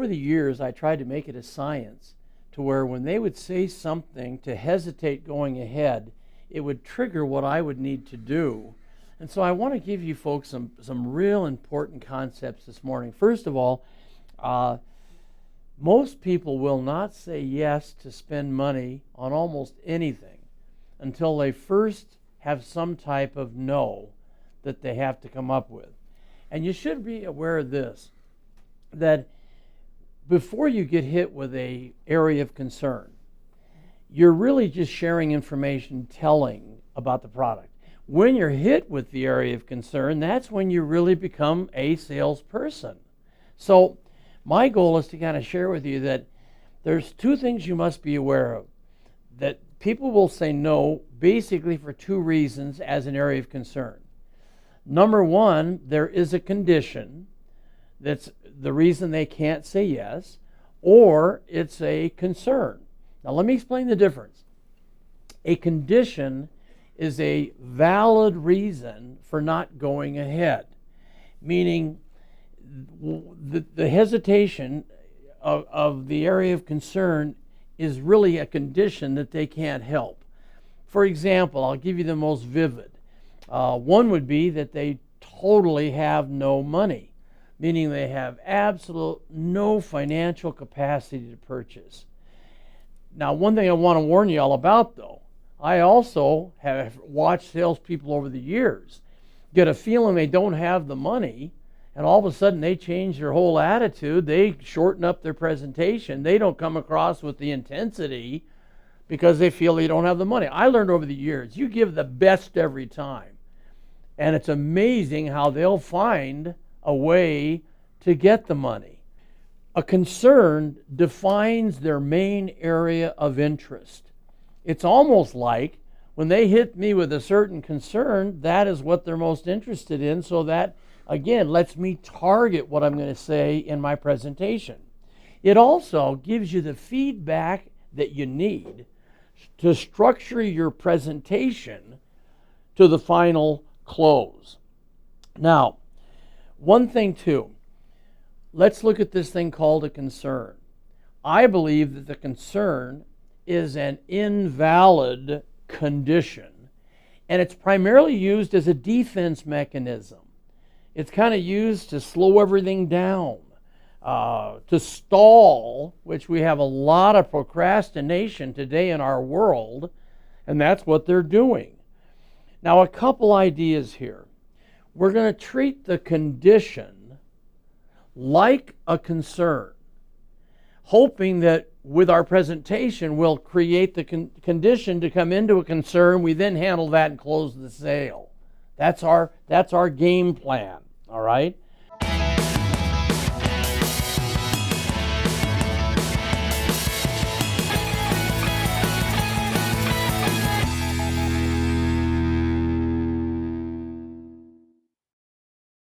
over the years, I tried to make it a science to where when they would say something to hesitate going ahead, it would trigger what I would need to do. And so I want to give you folks some real important concepts this morning. First of all, most people will not say yes to spend money on almost anything until they first have some type of no that they have to come up with. And you should be aware of this, that before you get hit with an area of concern, you're really just sharing information, telling about the product. When you're hit with the area of concern, that's when you really become a salesperson. So my goal is to kind of share with you that there's two things you must be aware of. That people will say no basically for two reasons as an area of concern. Number one, there is a condition that's the reason they can't say yes, or it's a concern. Now let me explain the difference. A condition is a valid reason for not going ahead, meaning the hesitation of the area of concern is really a condition that they can't help. For example, I'll give you the most vivid. One would be that they totally have no money, meaning they have absolute no financial capacity to purchase. Now, one thing I want to warn you all about, though, I also have watched salespeople over the years get a feeling they don't have the money, and all of a sudden they change their whole attitude. They shorten up their presentation. They don't come across with the intensity because they feel they don't have the money. I learned over the years, you give the best every time. And it's amazing how they'll find a way to get the money. A concern defines their main area of interest. It's almost like when they hit me with a certain concern, that is what they're most interested in, so that, again, lets me target what I'm going to say in my presentation. It also gives you the feedback that you need to structure your presentation to the final close. Now, one thing too, let's look at this thing called a concern. I believe that the concern is an invalid condition, and it's primarily used as a defense mechanism. It's kind of used to slow everything down, to stall, which we have a lot of procrastination today in our world, and that's what they're doing. Now, a couple ideas here. We're going to treat the condition like a concern, hoping that with our presentation we'll create the condition to come into a concern. We then handle that and close the sale. That's our game plan, all right?